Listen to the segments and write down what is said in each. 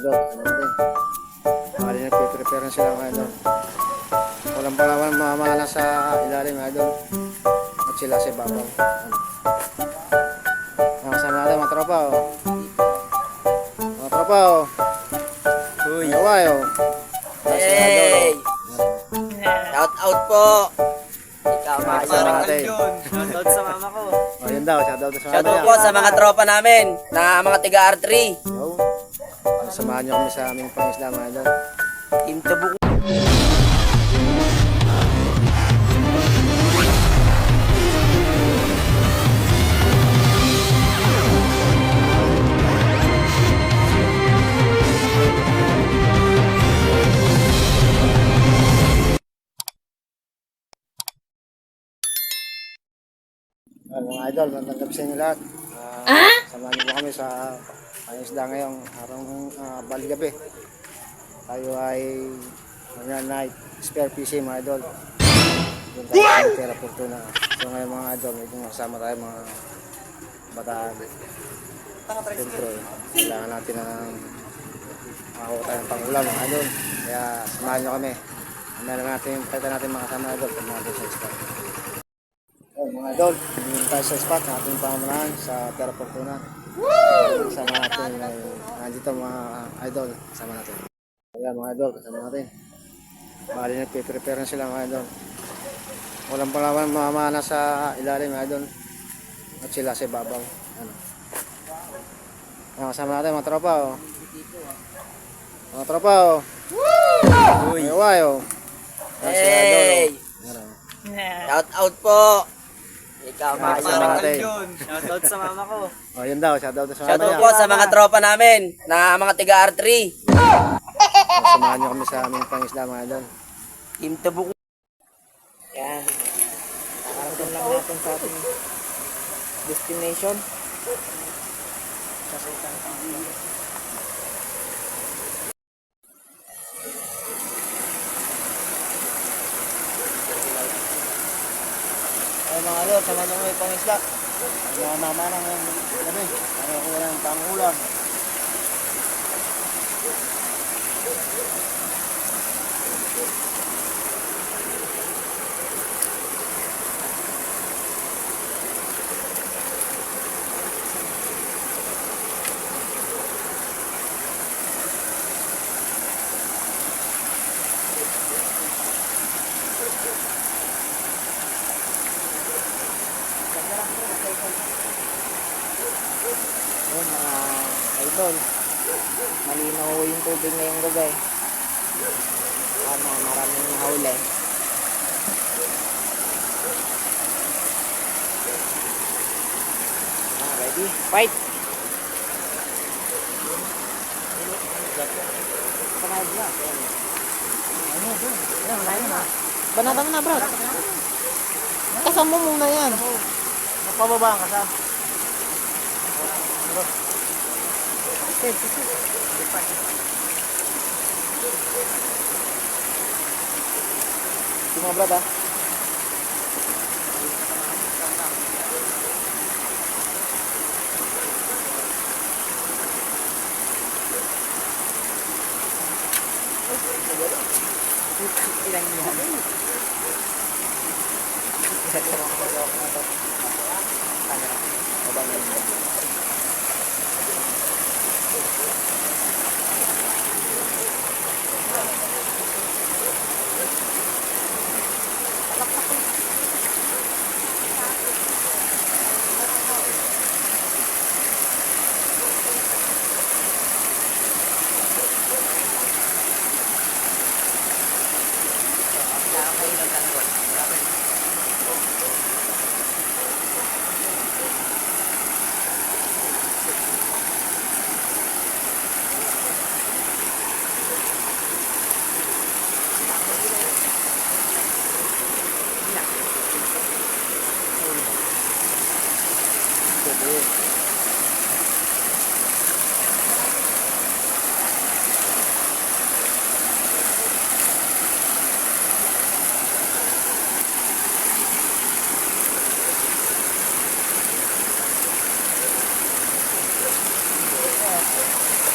idol. Ano din. Bali nagpe-prepare na sila mga idol. Walang palawan mamana sa ilalim mga idol. At sila sa ibabaw. Kasama natin mga tropa oh. Mga tropa oh. Uy. Away oh. Hey! Shout out po! Ikaw Kasama Mayor. natin. Shout out sa mama ko. Oh yun daw. Shout out sa Shout mama out niya. po sa mga tropa namin na mga tiga R3. Yo. Samahan niyo kami sa aming pangisda mga idol. Team Tabuk. Mga idol, magandang gabi sa inyo lahat. Samahan niyo po kami sa pangisda ngayong araw ng bali gabi. Tayo ay night spare PC mga idol. Doon tayo sa Terra Fortuna. So ngayon mga idol, may kasama tayo mga bataan. Siyempre, kailangan natin ng makakuha tayo ng pangulam mga idol. Kaya samahan niyo kami. Meron natin, pakita natin mga kasama idol kung mga idol sa spot. Mga idol, hindi tayo sa spot na ating pamamalaan sa Terra Fortuna. Kasama natin, nandito mga idol, kasama natin. Ayan mga idol, kasama natin. Bali nagpe-prepare na sila mga idol. Walang palawan mamana sa ilalim mga idol. At sila sa ibabaw. Ano. Kasama natin mga tropa oh. Mga tropa oh. Uy. Away oh. Hey! Shout out po! Ikaw Kasama Mayor. natin. Shout out sa mama ko. Oh yun daw, shout out sa Shout mama out niya. po sa mga tropa namin na mga tiga R3. Samahan niyo kami sa aming pangisda mga idol. Team Tabuk. Yan. Nakarating lang natin sa ating destination. Ay mga idol, samahan niyo kami pangisda. Mga mama ng gabi. Ano ko ng pangulam. Ayun mga idol, malinaw yung tubig ngayong gabi. Sana maraming nahuli. Ready? Fight! Banatan mo na, bro. Kasama mo muna yan. Pababa ka sa. Ito mga brad, ah. Ilan yan?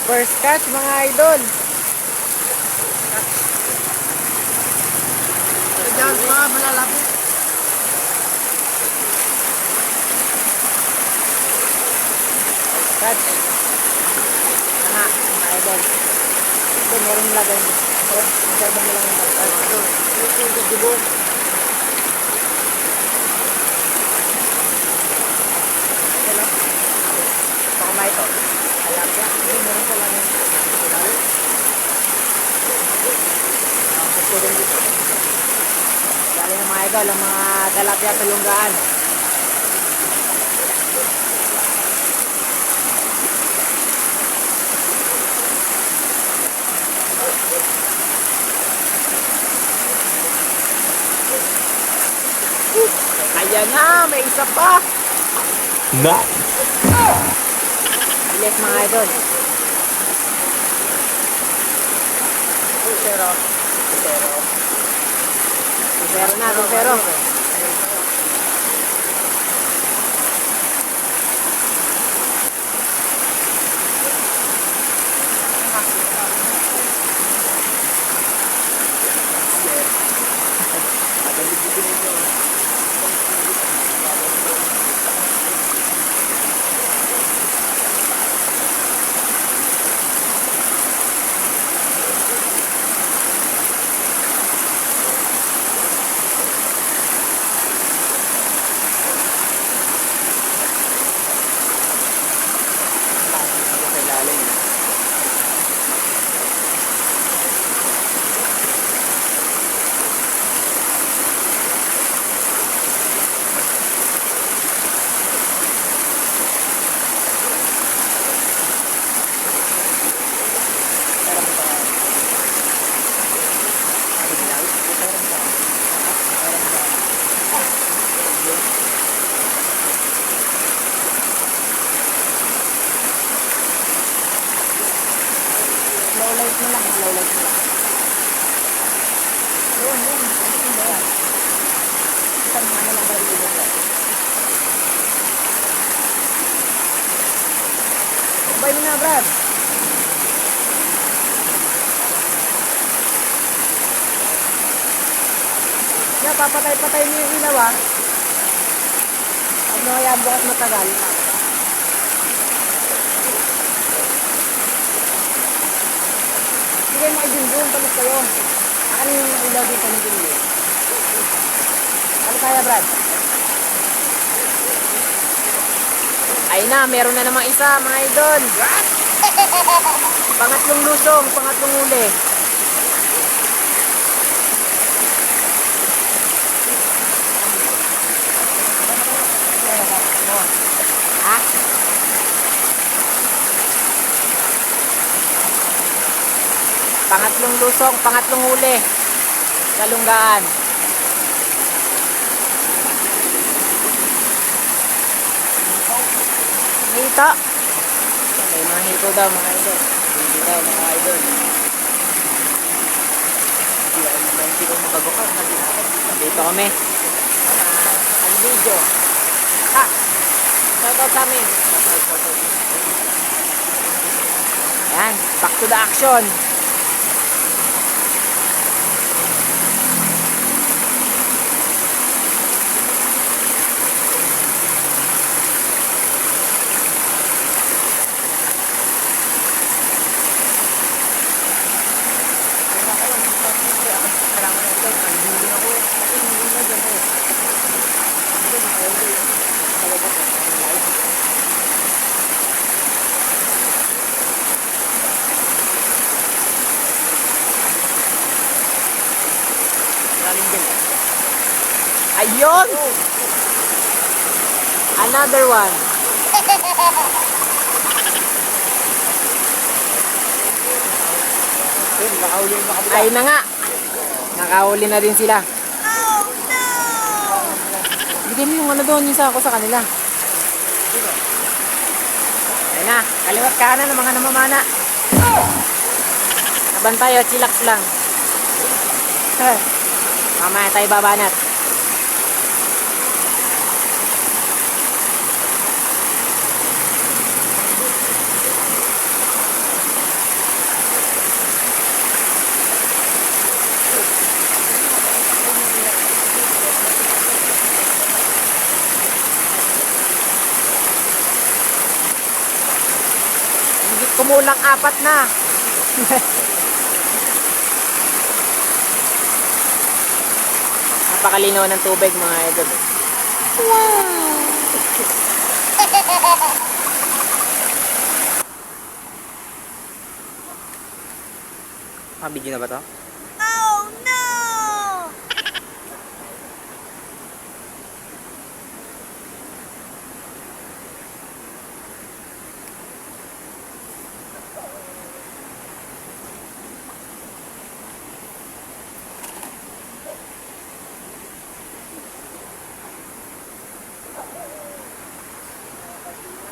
First catch mga idol. Diyan, mga malalapit. Catch. Nga, mga idol. Ito, meron lagay mo. Masyadong mo lang yung Dibog. baka may ito. Alapya. Hindi, meron pa lang yung student dito. Dali ng mga idol, ang mga talapya tulunggaan. Ayan na, may isa pa. Bilis mga idol. Pusero. Pero na, pero. Low light mo lang, low light mo lang. Yun. Ano ba yan? Isang ano lang ba yung Sabay mo na, Brad. Yan, papatay-patay mo yung ilaw, ah. Huwag mo kaya bukas matagal. Sige mo i-dun, palos kayo. Ano yung ilaw dito ni Dun? Ano kaya, Brad? Ay na, meron na namang isa, mga idol. Pangatlong lusong, pangatlong uli. Ha? Pangatlong lusong, pangatlong uli. Kalunggaan. Hito. May mga hito daw mga idol. Hindi daw mga idol. Hindi ko magagokan. Dito kami. Ang video. Ha! Shoutout sa amin. Ayan. Back to the action. Ayun! Another one. Ayun na nga. Nakahuli na din sila. Oh no! Bigyan mo yung ano doon, yung sako sa kanila. Ayun na. Kaliwat kanan ng mga namamana. Nabantay o, chillax lang. Mamaya tayo babanat. kulang 4 na. Napakalinaw ng tubig mga idol. Video na ba to?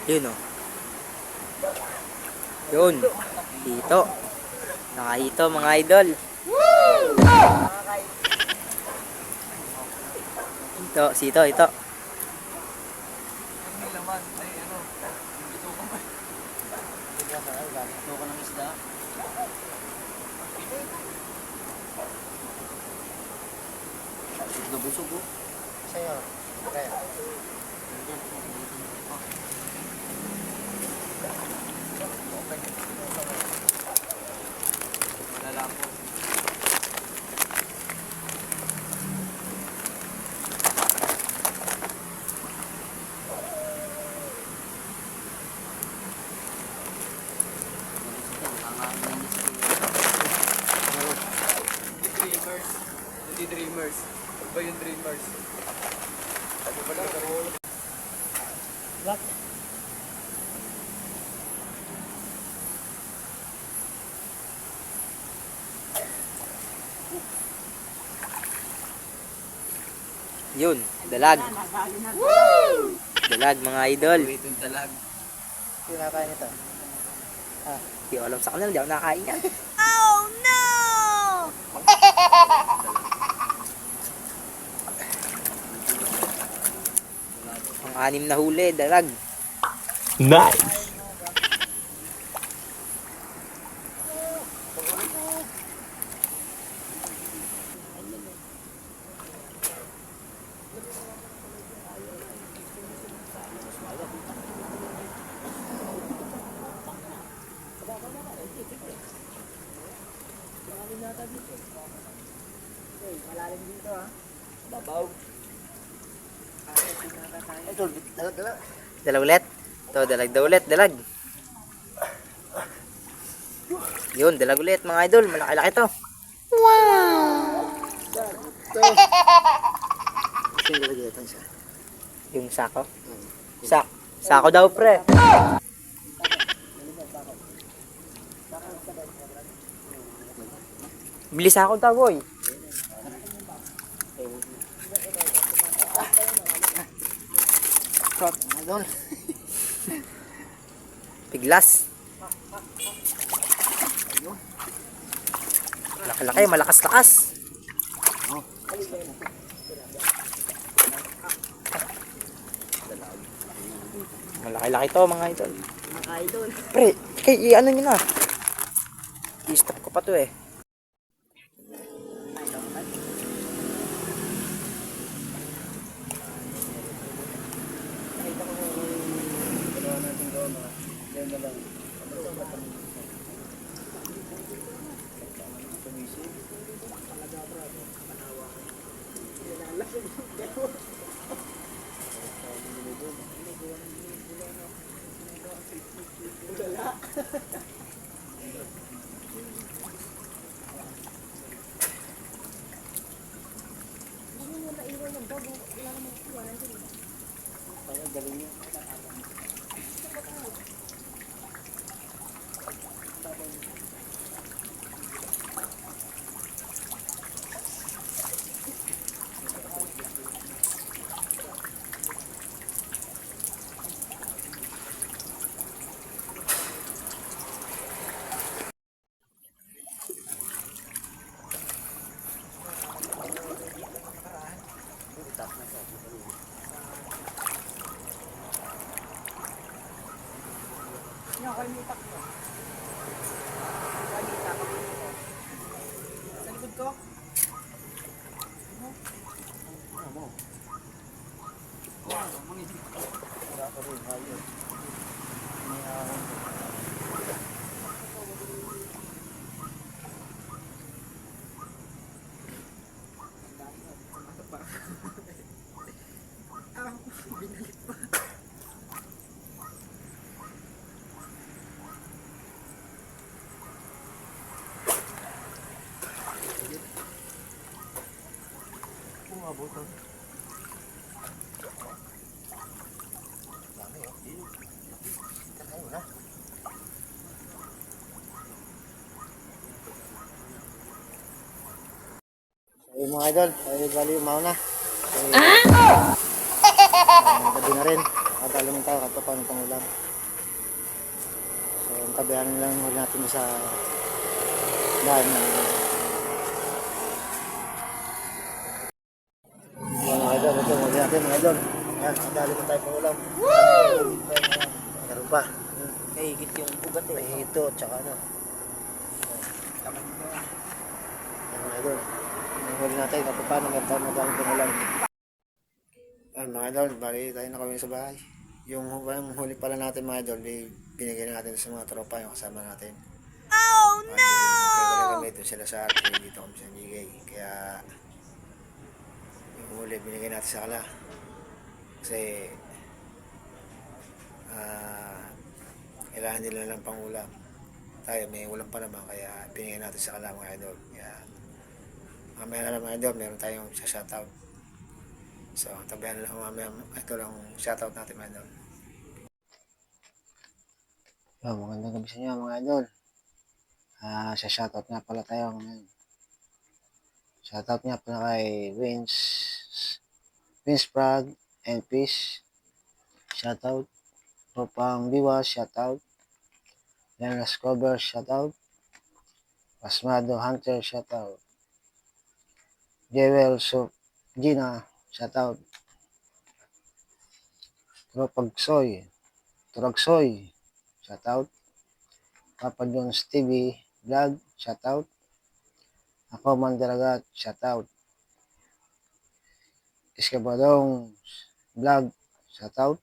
Yun o. Yun. Dito. Nakahito mga idol. Ito. Nabusog ko. Sa'yo. Okay. Hindi dreamers. Ano ba yung dreamers? Ano ba lang? Black. Yun. Dalag. Dalag mga idol. Itong talag. Pinakain ito. Di ko alam sa kanila. Di ako nakakain yan. Ang 6 na huli. Dalag. Nice! Babaw. Ito, dalag. Dalag ulit. Ito, dalag daw ulit. Dalag. Yun, dalag ulit mga idol. Malaki-laki to. Sino nilagay ito siya? Yung sako. Sako daw pre. Bilis ako daw boy. Shot. Idol. Piglas. Laki-laki, malakas-lakas. Malaki-laki to mga idol. Mga idol. Pre, ano nyo na? I-stop ko pa to eh. So, yung mga idol, ay bali umaw na. So, gabi na rin. Nakadalo mo tayo kahit pa paano pang ulam. So, ang tabihan lang huli natin sa dahil na yan mga idol, ito huli natin mga idol. Yan, nakadalo mo tayo pang ulam. Meron pa. Higit yung ugat eh. May hito, tsaka ano. Yan mga idol. Ang huli natin, kahit pa paano meron tayo madami pang ulam. Yan mga idol, bali tayo na kami sa bahay. Yung huli pala natin mga idol, binigay natin sa mga tropa yung kasama natin. Oh no! Magkakali kami doon sila sa atin, dito kami sa Nigay. Kaya yung huli binigay natin sa kala. Kasi kailangan nila lang pang ulam. Tayo may ulam pa naman kaya binigay natin sa kala mga idol. Kaya mamaya na lang mga idol, meron tayong sa shoutout. So, tabihan lang mamaya ito lang shoutout natin mga idol. Yo, magandang gabi sa inyo mga idol. Sa shoutout nga pala tayo ngayon. Shoutout nga pala kay Vince Prague and Fish. Shoutout. Tropang Biwa, shoutout. Lenas Cover, shoutout. Pasmado Hunter, shoutout. Jewel Gina, shoutout. Turagsoy, shoutout. Papa Jones TV Vlog, shoutout. Ako Mandaragat, shoutout. Iskabadong Vlog, shoutout.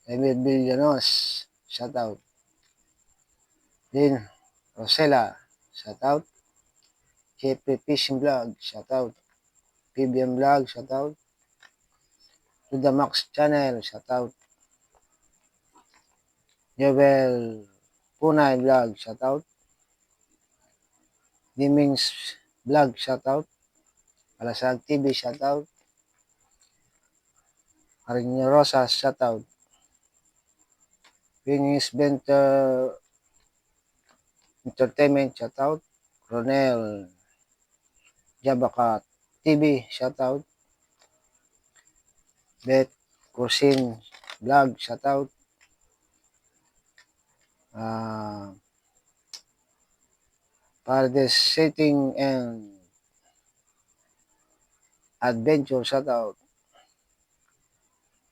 Emil Villanos, shoutout. Din Rosella, shoutout. Jeffrey Fishing Vlog, shoutout. PBM Vlog, shoutout. To the Max Channel, shoutout. Jovel Punay Vlog, shoutout. Dimings Vlog, shoutout. Alasag TV, shoutout. Ariño Rosas, shoutout. Phoenix Benter Entertainment, shoutout. Ronel Jabaka TV, shoutout. Beth Kursin Vlog, shoutout. Pardes Setting and Adventure, shoutout.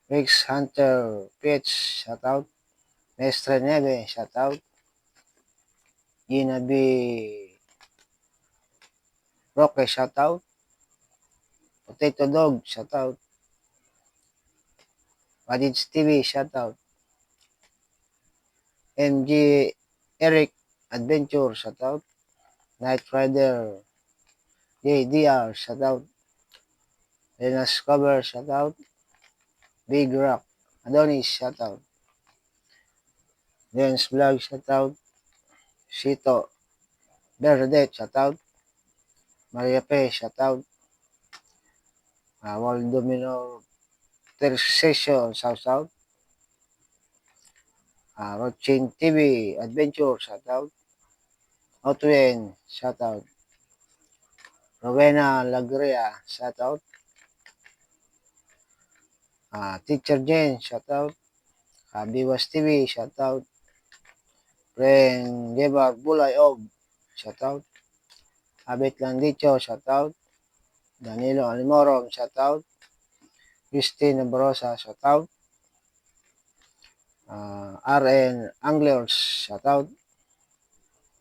Rex Hunter PH, shoutout. Mestre Neve, shoutout. Gina B. Roque, shoutout. Potato Dog, shoutout. Wadits TV, shoutout. MG Eric Adventure, shoutout. Night Rider JDR, shoutout. Lenas Cover, shoutout. Big Rock Adonis, shoutout. Dance Vlog, shoutout. Sito Bernadette, shoutout. Maria P, shoutout. Waldo Minor Tercession, shoutout. Rochin TV Adventure, shoutout. Outwen, shoutout. Rowena Lagria, shoutout. Teacher Jen, shoutout. Biwas TV, shoutout. Friend Gebar Bulay Og, shoutout. Abit Landicho, shoutout. Danilo Alimorom, shoutout. Christine Barosa, shoutout. RN Anglers, shoutout.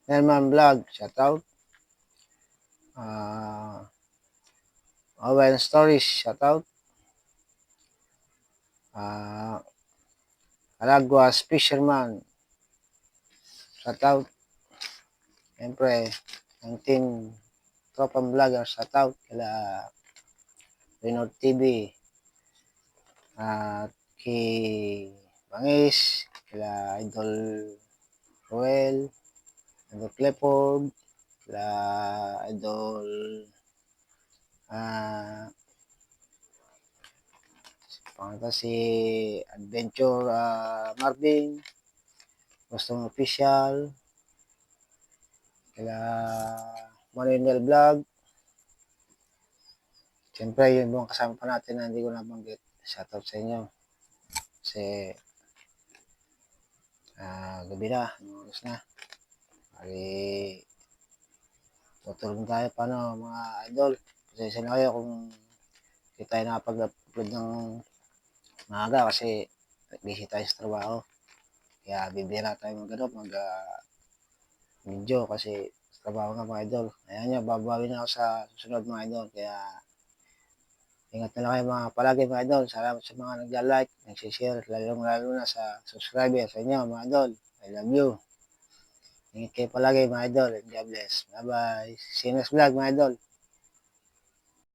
Herman Vlog, shoutout. Owen Stories, shoutout. Alaguas Fisherman, shoutout. Siyempre, ang team Tropang Vlogger, shoutout. Kila Renault TV, at kay Bangis, kila Idol Roel, Idol Clifford, kila Idol Pangalan si Adventure Marvin, Gustong Official, kila Manuel Vlog. Siyempre, yung mga kasama pa natin na hindi ko nabanggit. Shoutout sa inyo. Kasi, gabi na, oras na. Ay, tutulog tayo paano mga idol. Pasensya na kayo kung hindi tayo nakapag-upload ng maaga kasi busy tayo sa trabaho. Kaya bibira tayo video kasi sa trabaho nga mga idol. Ayan nyo, babawi na ako sa susunod mga idol. Kaya ingat na lang kayo mga palagi mga idol. Salamat sa mga nagla-like, nagsishare, lalo na sa subscriber sa inyo mga idol. I love you. Ingat kayo palagi mga idol and God bless. Bye bye. See you next vlog mga idol.